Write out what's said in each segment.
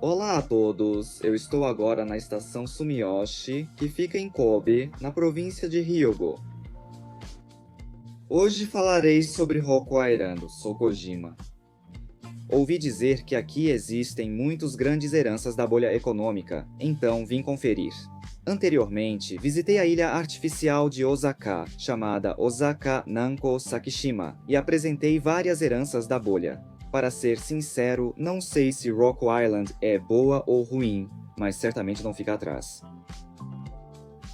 Olá a todos, eu estou agora na estação Sumiyoshi, que fica em Kobe, na província de Hyōgo. Hoje falarei sobre Roku Island, sou Kojima. Ouvi dizer que aqui existem muitas grandes heranças da bolha econômica, então vim conferir. Anteriormente, visitei a ilha artificial de Osaka, chamada Osaka Nanko Sakishima, e apresentei várias heranças da bolha. Para ser sincero, não sei se Roku Island é boa ou ruim, mas certamente não fica atrás.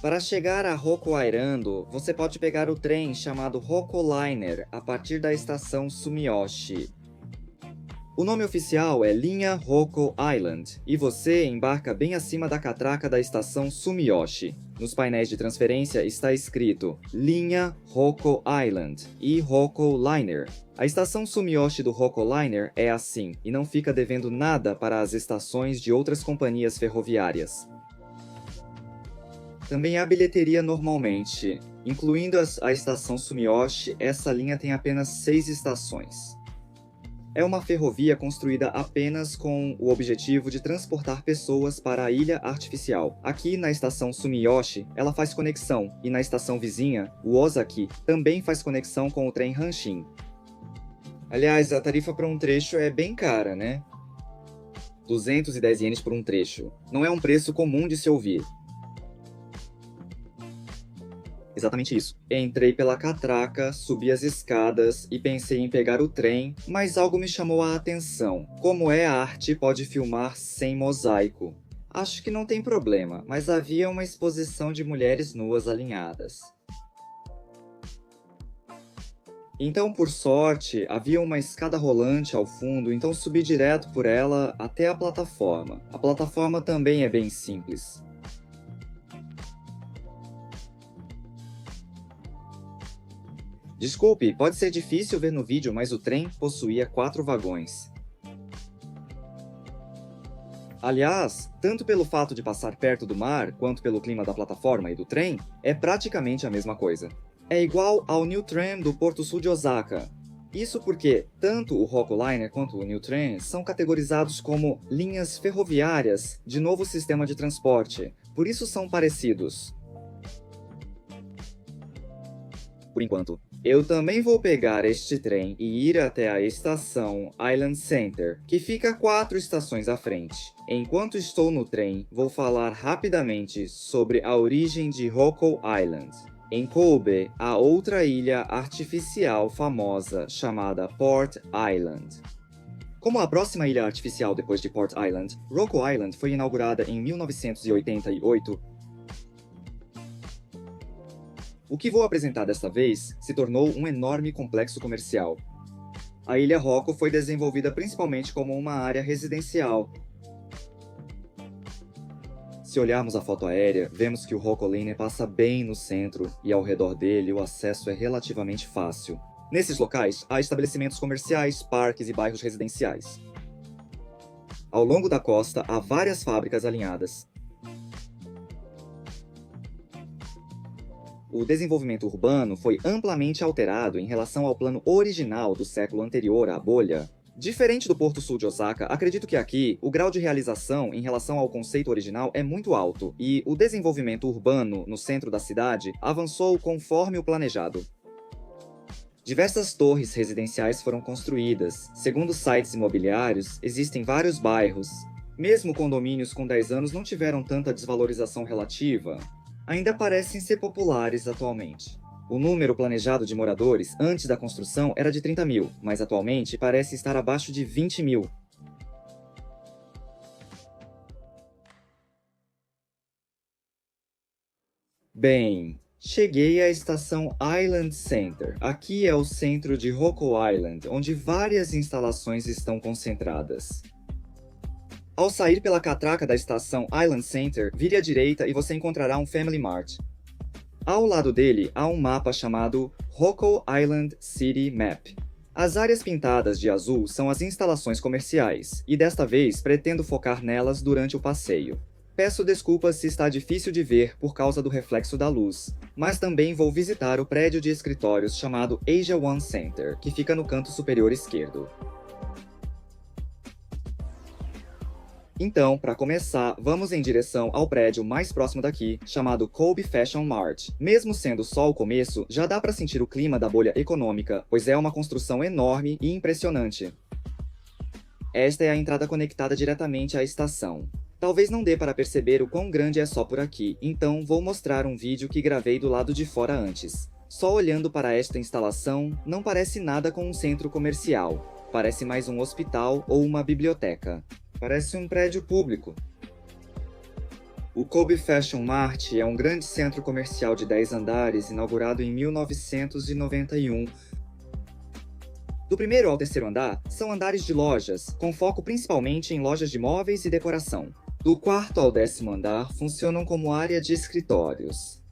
Para chegar a Roku Island, você pode pegar o trem chamado Roku Liner a partir da estação Sumiyoshi. O nome oficial é Linha Roku Island, e você embarca bem acima da catraca da estação Sumiyoshi. Nos painéis de transferência está escrito Linha Roku Island e Roku Liner. A estação Sumiyoshi do Roku Liner é assim, e não fica devendo nada para as estações de outras companhias ferroviárias. Também há bilheteria normalmente. Incluindo a estação Sumiyoshi, essa linha tem apenas 6 estações. É uma ferrovia construída apenas com o objetivo de transportar pessoas para a ilha artificial. Aqui na estação Sumiyoshi, ela faz conexão, e na estação vizinha, o Ozaki, também faz conexão com o trem Hanshin. Aliás, a tarifa para um trecho é bem cara, né? 210 ienes por um trecho. Não é um preço comum de se ouvir. Exatamente isso. Entrei pela catraca, subi as escadas e pensei em pegar o trem, mas algo me chamou a atenção. Como é arte, pode filmar sem mosaico. Acho que não tem problema, mas havia uma exposição de mulheres nuas alinhadas. Então, por sorte, havia uma escada rolante ao fundo, então subi direto por ela até a plataforma. A plataforma também é bem simples. Desculpe, pode ser difícil ver no vídeo, mas o trem possuía 4 vagões. Aliás, tanto pelo fato de passar perto do mar, quanto pelo clima da plataforma e do trem, é praticamente a mesma coisa. É igual ao New Tram do Porto Sul de Osaka. Isso porque tanto o Roku Liner quanto o New Tram são categorizados como linhas ferroviárias de novo sistema de transporte, por isso são parecidos. Por enquanto. Eu também vou pegar este trem e ir até a estação Island Center, que fica 4 estações à frente. Enquanto estou no trem, vou falar rapidamente sobre a origem de Roku Island. Em Kobe, há outra ilha artificial famosa chamada Port Island. Como a próxima ilha artificial depois de Port Island, Roku Island foi inaugurada em 1988. O que vou apresentar desta vez se tornou um enorme complexo comercial. A Ilha Roku foi desenvolvida principalmente como uma área residencial. Se olharmos a foto aérea, vemos que o Roku Liner passa bem no centro e ao redor dele o acesso é relativamente fácil. Nesses locais, há estabelecimentos comerciais, parques e bairros residenciais. Ao longo da costa, há várias fábricas alinhadas. O desenvolvimento urbano foi amplamente alterado em relação ao plano original do século anterior à bolha. Diferente do Porto Sul de Osaka, acredito que aqui o grau de realização em relação ao conceito original é muito alto, e o desenvolvimento urbano no centro da cidade avançou conforme o planejado. Diversas torres residenciais foram construídas. Segundo sites imobiliários, existem vários bairros. Mesmo condomínios com 10 anos não tiveram tanta desvalorização relativa. Ainda parecem ser populares atualmente. O número planejado de moradores antes da construção era de 30 mil, mas atualmente parece estar abaixo de 20 mil. Bem, cheguei à estação Island Center. Aqui é o centro de Roku Island, onde várias instalações estão concentradas. Ao sair pela catraca da estação Island Center, vire à direita e você encontrará um Family Mart. Ao lado dele, há um mapa chamado Roku Island City Map. As áreas pintadas de azul são as instalações comerciais, e desta vez pretendo focar nelas durante o passeio. Peço desculpas se está difícil de ver por causa do reflexo da luz, mas também vou visitar o prédio de escritórios chamado Asia One Center, que fica no canto superior esquerdo. Então, para começar, vamos em direção ao prédio mais próximo daqui, chamado Kobe Fashion Mart. Mesmo sendo só o começo, já dá para sentir o clima da bolha econômica, pois é uma construção enorme e impressionante. Esta é a entrada conectada diretamente à estação. Talvez não dê para perceber o quão grande é só por aqui, então vou mostrar um vídeo que gravei do lado de fora antes. Só olhando para esta instalação, não parece nada com um centro comercial. Parece mais um hospital ou uma biblioteca. Parece um prédio público. O Kobe Fashion Mart é um grande centro comercial de 10 andares inaugurado em 1991. Do primeiro ao terceiro andar, são andares de lojas, com foco principalmente em lojas de móveis e decoração. Do quarto ao 10º andar, funcionam como área de escritórios.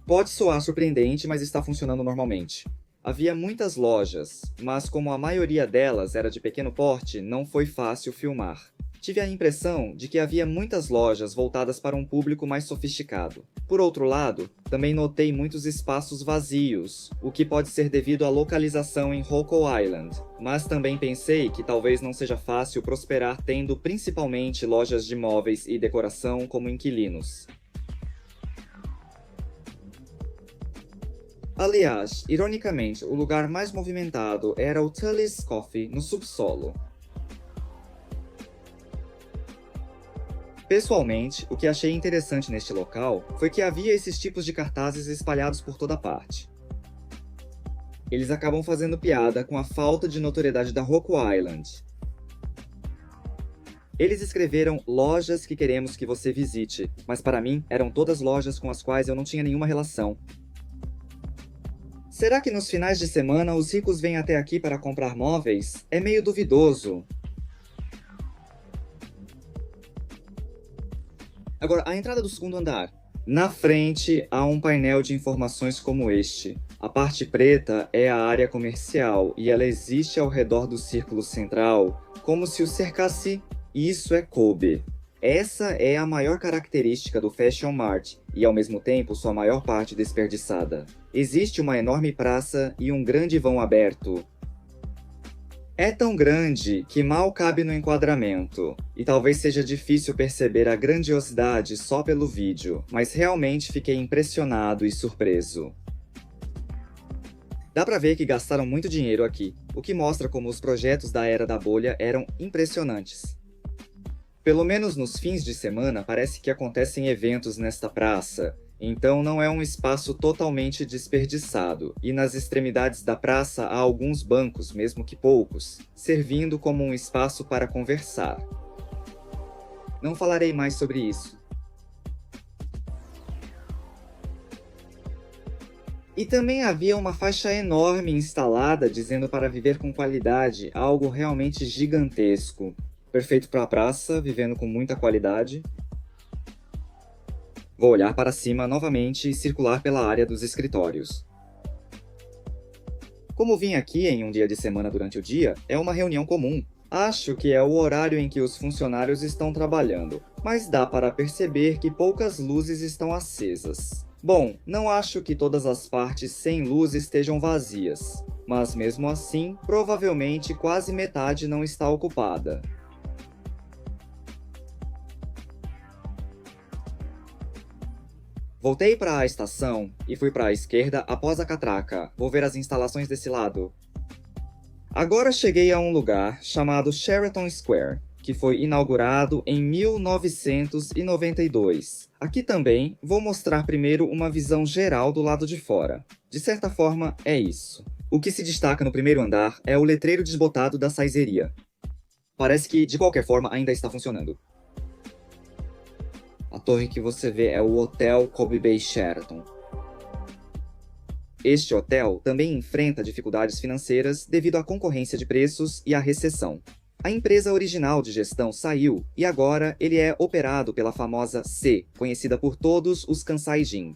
Pode soar surpreendente, mas está funcionando normalmente. Havia muitas lojas, mas como a maioria delas era de pequeno porte, não foi fácil filmar. Tive a impressão de que havia muitas lojas voltadas para um público mais sofisticado. Por outro lado, também notei muitos espaços vazios, o que pode ser devido à localização em Hoko Island, mas também pensei que talvez não seja fácil prosperar tendo principalmente lojas de móveis e decoração como inquilinos. Aliás, ironicamente, o lugar mais movimentado era o Tully's Coffee, no subsolo. Pessoalmente, o que achei interessante neste local foi que havia esses tipos de cartazes espalhados por toda parte. Eles acabam fazendo piada com a falta de notoriedade da Hoko Island. Eles escreveram lojas que queremos que você visite, mas para mim eram todas lojas com as quais eu não tinha nenhuma relação. Será que nos finais de semana os ricos vêm até aqui para comprar móveis? É meio duvidoso. Agora, a entrada do segundo andar. Na frente há um painel de informações como este. A parte preta é a área comercial e ela existe ao redor do círculo central, como se o cercasse. Isso é Kobe. Essa é a maior característica do Fashion Mart e ao mesmo tempo sua maior parte desperdiçada. Existe uma enorme praça e um grande vão aberto. É tão grande que mal cabe no enquadramento, e talvez seja difícil perceber a grandiosidade só pelo vídeo, mas realmente fiquei impressionado e surpreso. Dá pra ver que gastaram muito dinheiro aqui, o que mostra como os projetos da Era da Bolha eram impressionantes. Pelo menos nos fins de semana parece que acontecem eventos nesta praça, então não é um espaço totalmente desperdiçado, e nas extremidades da praça há alguns bancos, mesmo que poucos, servindo como um espaço para conversar. Não falarei mais sobre isso. E também havia uma faixa enorme instalada dizendo para viver com qualidade, algo realmente gigantesco. Perfeito para a praça, vivendo com muita qualidade. Vou olhar para cima novamente e circular pela área dos escritórios. Como vim aqui em um dia de semana durante o dia, é uma reunião comum. Acho que é o horário em que os funcionários estão trabalhando, mas dá para perceber que poucas luzes estão acesas. Bom, não acho que todas as partes sem luz estejam vazias, mas mesmo assim, provavelmente quase metade não está ocupada. Voltei para a estação e fui para a esquerda após a catraca. Vou ver as instalações desse lado. Agora cheguei a um lugar chamado Sheraton Square, que foi inaugurado em 1992. Aqui também vou mostrar primeiro uma visão geral do lado de fora. De certa forma, é isso. O que se destaca no primeiro andar é o letreiro desbotado da saizeria. Parece que, de qualquer forma, ainda está funcionando. A torre que você vê é o Hotel Kobe Bay Sheraton. Este hotel também enfrenta dificuldades financeiras devido à concorrência de preços e à recessão. A empresa original de gestão saiu e agora ele é operado pela famosa C, conhecida por todos os Kansai-jin.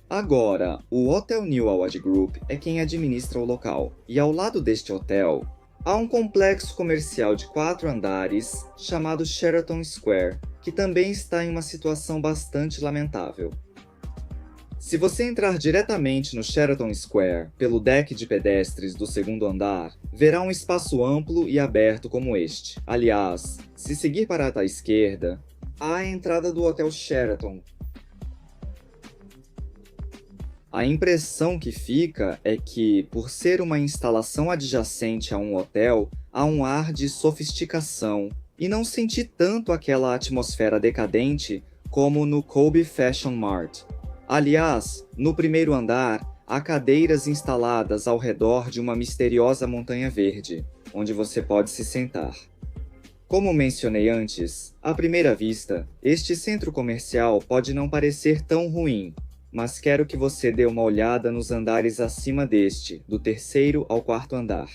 Agora, o Hotel New Award Group é quem administra o local, e ao lado deste hotel, há um complexo comercial de 4 andares chamado Sheraton Square, que também está em uma situação bastante lamentável. Se você entrar diretamente no Sheraton Square pelo deck de pedestres do segundo andar, verá um espaço amplo e aberto como este. Aliás, se seguir para a esquerda, há a entrada do Hotel Sheraton. A impressão que fica é que, por ser uma instalação adjacente a um hotel, há um ar de sofisticação, e não senti tanto aquela atmosfera decadente como no Kobe Fashion Mart. Aliás, no primeiro andar, há cadeiras instaladas ao redor de uma misteriosa montanha verde, onde você pode se sentar. Como mencionei antes, à primeira vista, este centro comercial pode não parecer tão ruim, mas quero que você dê uma olhada nos andares acima deste, do terceiro ao quarto andar.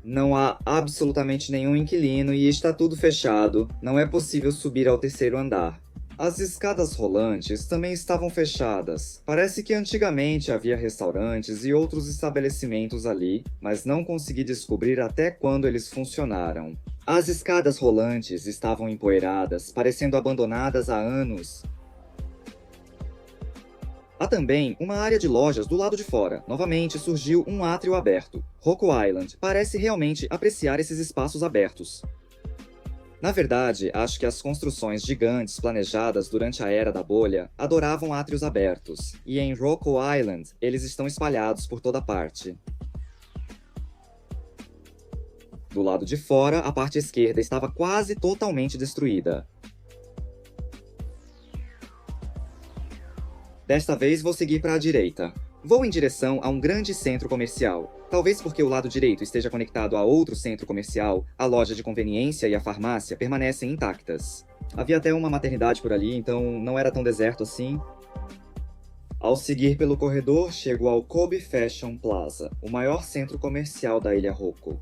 Não há absolutamente nenhum inquilino e está tudo fechado, não é possível subir ao terceiro andar. As escadas rolantes também estavam fechadas. Parece que antigamente havia restaurantes e outros estabelecimentos ali, mas não consegui descobrir até quando eles funcionaram. As escadas rolantes estavam empoeiradas, parecendo abandonadas há anos. Há também uma área de lojas do lado de fora. Novamente surgiu um átrio aberto. Rocco Island parece realmente apreciar esses espaços abertos. Na verdade, acho que as construções gigantes planejadas durante a era da bolha adoravam átrios abertos, e em Rocco Island eles estão espalhados por toda parte. Do lado de fora, a parte esquerda estava quase totalmente destruída. Desta vez vou seguir para a direita. Vou em direção a um grande centro comercial. Talvez porque o lado direito esteja conectado a outro centro comercial, a loja de conveniência e a farmácia permanecem intactas. Havia até uma maternidade por ali, então não era tão deserto assim. Ao seguir pelo corredor, chego ao Kobe Fashion Plaza, o maior centro comercial da ilha Rocco.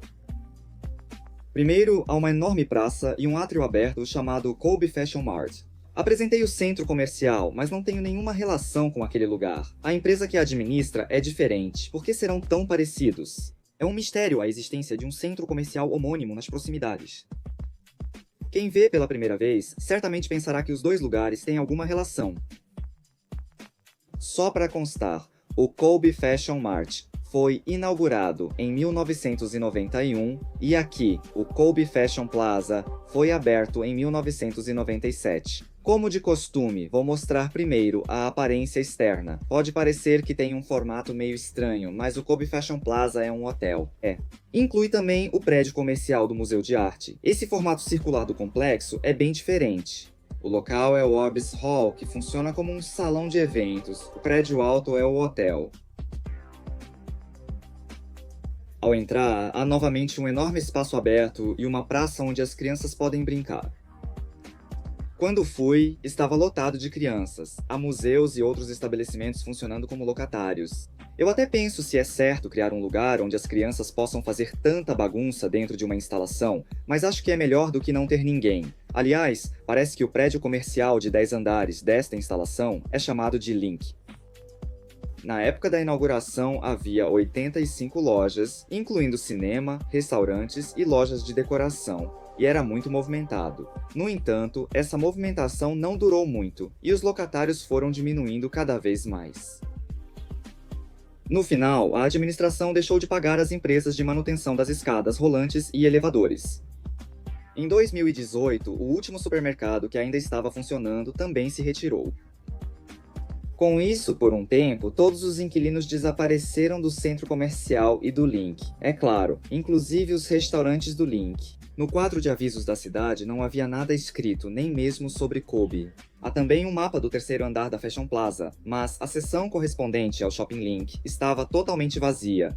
Primeiro, há uma enorme praça e um átrio aberto chamado Kobe Fashion Mart. Apresentei o centro comercial, mas não tenho nenhuma relação com aquele lugar. A empresa que a administra é diferente. Por que serão tão parecidos? É um mistério a existência de um centro comercial homônimo nas proximidades. Quem vê pela primeira vez, certamente pensará que os dois lugares têm alguma relação. Só para constar, o Kobe Fashion Mart foi inaugurado em 1991 e aqui, o Kobe Fashion Plaza, foi aberto em 1997. Como de costume, vou mostrar primeiro a aparência externa. Pode parecer que tem um formato meio estranho, mas o Kobe Fashion Plaza é um hotel. Inclui também o prédio comercial do Museu de Arte. Esse formato circular do complexo é bem diferente. O local é o Orbis Hall, que funciona como um salão de eventos. O prédio alto é o hotel. Ao entrar, há novamente um enorme espaço aberto e uma praça onde as crianças podem brincar. Quando fui, estava lotado de crianças. Há museus e outros estabelecimentos funcionando como locatários. Eu até penso se é certo criar um lugar onde as crianças possam fazer tanta bagunça dentro de uma instalação, mas acho que é melhor do que não ter ninguém. Aliás, parece que o prédio comercial de 10 andares desta instalação é chamado de Link. Na época da inauguração, havia 85 lojas, incluindo cinema, restaurantes e lojas de decoração, e era muito movimentado. No entanto, essa movimentação não durou muito, e os locatários foram diminuindo cada vez mais. No final, a administração deixou de pagar as empresas de manutenção das escadas rolantes e elevadores. Em 2018, o último supermercado que ainda estava funcionando também se retirou. Com isso, por um tempo, todos os inquilinos desapareceram do centro comercial e do Link. É claro, inclusive os restaurantes do Link. No quadro de avisos da cidade não havia nada escrito, nem mesmo sobre Kobe. Há também um mapa do terceiro andar da Fashion Plaza, mas a seção correspondente ao Shopping Link estava totalmente vazia.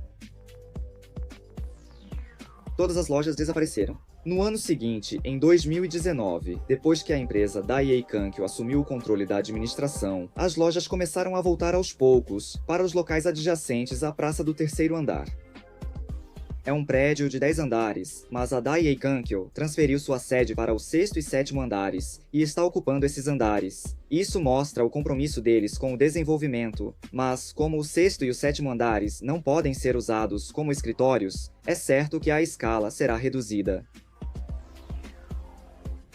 Todas as lojas desapareceram. No ano seguinte, em 2019, depois que a empresa Daiei Kankyo assumiu o controle da administração, as lojas começaram a voltar aos poucos para os locais adjacentes à praça do terceiro andar. É um prédio de 10 andares, mas a Daiei Kankyo transferiu sua sede para o sexto e sétimo andares e está ocupando esses andares. Isso mostra o compromisso deles com o desenvolvimento, mas como o sexto e o sétimo andares não podem ser usados como escritórios, é certo que a escala será reduzida.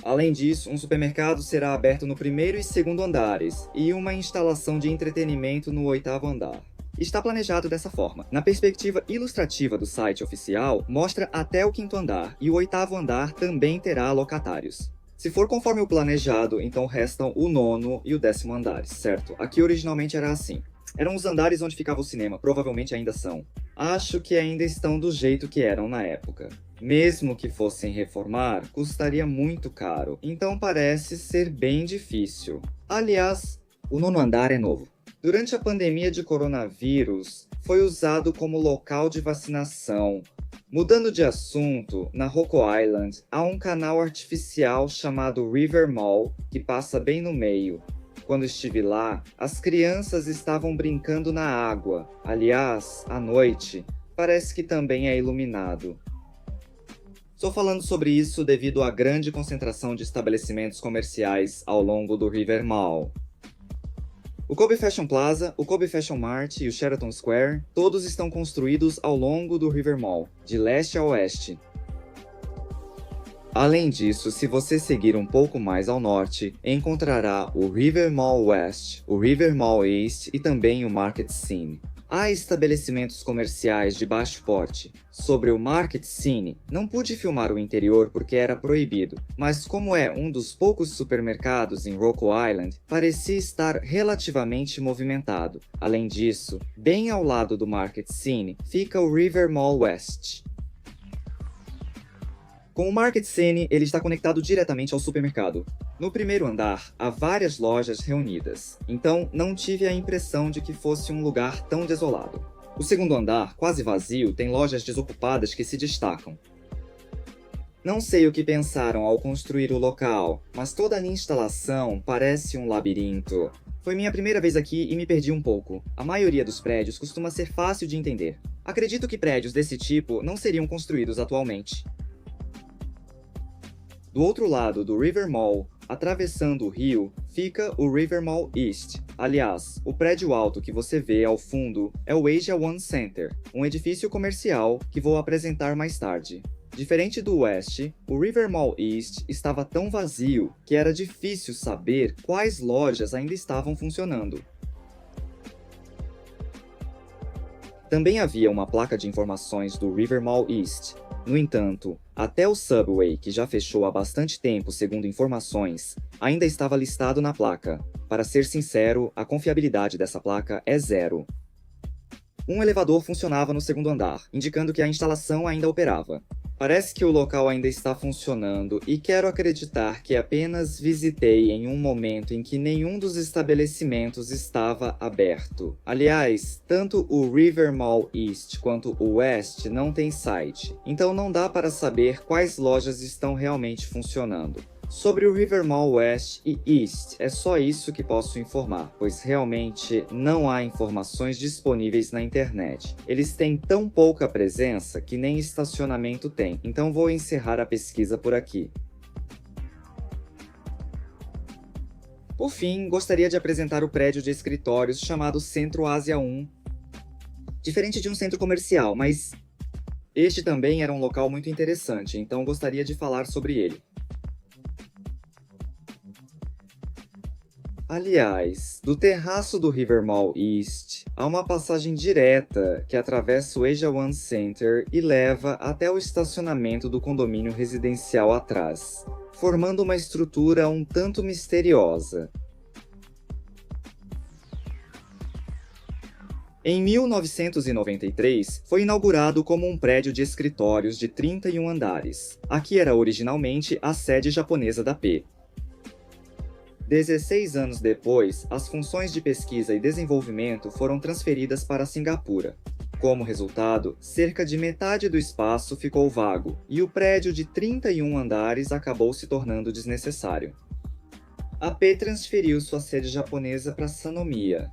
Além disso, um supermercado será aberto no primeiro e segundo andares, e uma instalação de entretenimento no oitavo andar. Está planejado dessa forma. Na perspectiva ilustrativa do site oficial, mostra até o quinto andar, e o oitavo andar também terá locatários. Se for conforme o planejado, então restam o nono e o décimo andares, certo? Aqui originalmente era assim. Eram os andares onde ficava o cinema, provavelmente ainda são. Acho que ainda estão do jeito que eram na época. Mesmo que fossem reformar, custaria muito caro, então parece ser bem difícil. Aliás, o nono andar é novo. Durante a pandemia de coronavírus, foi usado como local de vacinação. Mudando de assunto, na Rocco Island há um canal artificial chamado River Mall, que passa bem no meio. Quando estive lá, as crianças estavam brincando na água. Aliás, à noite, parece que também é iluminado. Estou falando sobre isso devido à grande concentração de estabelecimentos comerciais ao longo do River Mall. O Kobe Fashion Plaza, o Kobe Fashion Mart e o Sheraton Square, todos estão construídos ao longo do River Mall, de leste a oeste. Além disso, se você seguir um pouco mais ao norte, encontrará o River Mall West, o River Mall East e também o Market Scene. Há estabelecimentos comerciais de baixo porte. Sobre o Market Scene, não pude filmar o interior porque era proibido, mas como é um dos poucos supermercados em Rocco Island, parecia estar relativamente movimentado. Além disso, bem ao lado do Market Scene fica o River Mall West. Com o Market Scene, ele está conectado diretamente ao supermercado. No primeiro andar, há várias lojas reunidas, então não tive a impressão de que fosse um lugar tão desolado. O segundo andar, quase vazio, tem lojas desocupadas que se destacam. Não sei o que pensaram ao construir o local, mas toda a instalação parece um labirinto. Foi minha primeira vez aqui e me perdi um pouco. A maioria dos prédios costuma ser fácil de entender. Acredito que prédios desse tipo não seriam construídos atualmente. Do outro lado do River Mall, atravessando o rio, fica o River Mall East. Aliás, o prédio alto que você vê ao fundo é o Asia One Center, um edifício comercial que vou apresentar mais tarde. Diferente do West, o River Mall East estava tão vazio que era difícil saber quais lojas ainda estavam funcionando. Também havia uma placa de informações do River Mall East. No entanto, até o Subway, que já fechou há bastante tempo segundo informações, ainda estava listado na placa. Para ser sincero, a confiabilidade dessa placa é zero. Um elevador funcionava no segundo andar, indicando que a instalação ainda operava. Parece que o local ainda está funcionando e quero acreditar que apenas visitei em um momento em que nenhum dos estabelecimentos estava aberto. Aliás, tanto o River Mall East quanto o West não tem site, então não dá para saber quais lojas estão realmente funcionando. Sobre o River Mall West e East, é só isso que posso informar, pois realmente não há informações disponíveis na internet. Eles têm tão pouca presença que nem estacionamento tem, então vou encerrar a pesquisa por aqui. Por fim, gostaria de apresentar o prédio de escritórios chamado Centro Ásia 1. Diferente de um centro comercial, mas este também era um local muito interessante, então gostaria de falar sobre ele. Aliás, do terraço do River Mall East, há uma passagem direta que atravessa o Asia One Center e leva até o estacionamento do condomínio residencial atrás, formando uma estrutura um tanto misteriosa. Em 1993, foi inaugurado como um prédio de escritórios de 31 andares. Aqui era originalmente a sede japonesa da P. 16 anos depois, as funções de pesquisa e desenvolvimento foram transferidas para Singapura. Como resultado, cerca de metade do espaço ficou vago, e o prédio de 31 andares acabou se tornando desnecessário. A P transferiu sua sede japonesa para Sannomiya.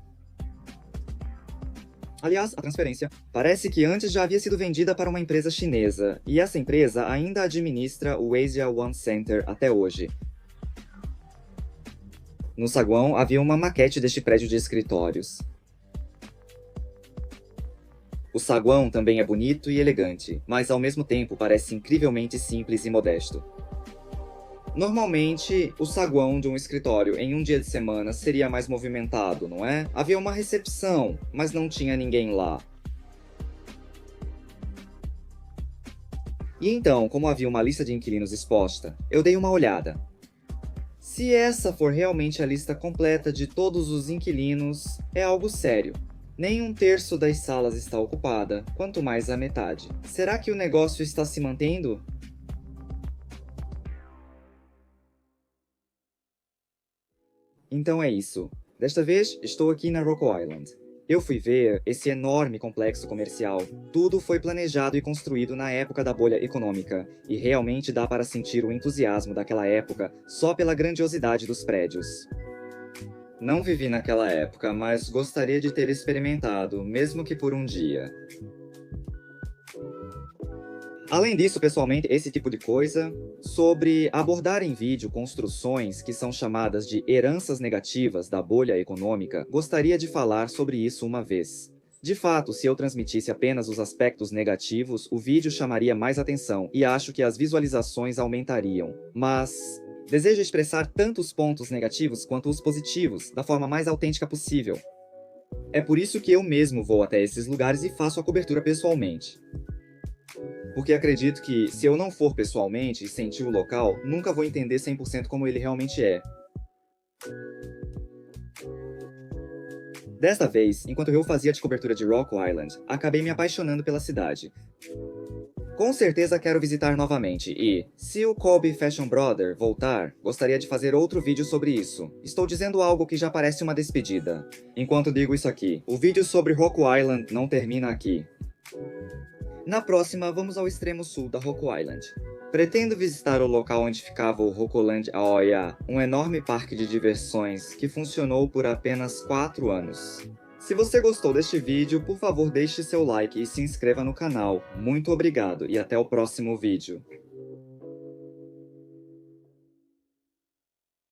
Aliás, a transferência parece que antes já havia sido vendida para uma empresa chinesa, e essa empresa ainda administra o Asia One Center até hoje. No saguão havia uma maquete deste prédio de escritórios. O saguão também é bonito e elegante, mas ao mesmo tempo parece incrivelmente simples e modesto. Normalmente, o saguão de um escritório em um dia de semana seria mais movimentado, não é? Havia uma recepção, mas não tinha ninguém lá. E então, como havia uma lista de inquilinos exposta, eu dei uma olhada. Se essa for realmente a lista completa de todos os inquilinos, é algo sério. Nem um terço das salas está ocupada, quanto mais a metade. Será que o negócio está se mantendo? Então é isso. Desta vez, estou aqui na Rocco Island. Eu fui ver esse enorme complexo comercial. Tudo foi planejado e construído na época da bolha econômica, e realmente dá para sentir o entusiasmo daquela época só pela grandiosidade dos prédios. Não vivi naquela época, mas gostaria de ter experimentado, mesmo que por um dia. Além disso, pessoalmente, esse tipo de coisa, sobre abordar em vídeo construções que são chamadas de heranças negativas da bolha econômica, gostaria de falar sobre isso uma vez. De fato, se eu transmitisse apenas os aspectos negativos, o vídeo chamaria mais atenção e acho que as visualizações aumentariam. Mas desejo expressar tanto os pontos negativos quanto os positivos, da forma mais autêntica possível. É por isso que eu mesmo vou até esses lugares e faço a cobertura pessoalmente. Porque acredito que, se eu não for pessoalmente e sentir o local, nunca vou entender 100% como ele realmente é. Desta vez, enquanto eu fazia de cobertura de Rocco Island, acabei me apaixonando pela cidade. Com certeza quero visitar novamente e, se o Kobe Fashion Brother voltar, gostaria de fazer outro vídeo sobre isso. Estou dizendo algo que já parece uma despedida. Enquanto digo isso aqui, o vídeo sobre Rocco Island não termina aqui. Na próxima, vamos ao extremo sul da Rocco Island. Pretendo visitar o local onde ficava o Roccoland Aoya, um enorme parque de diversões que funcionou por apenas 4 anos. Se você gostou deste vídeo, por favor deixe seu like e se inscreva no canal. Muito obrigado e até o próximo vídeo.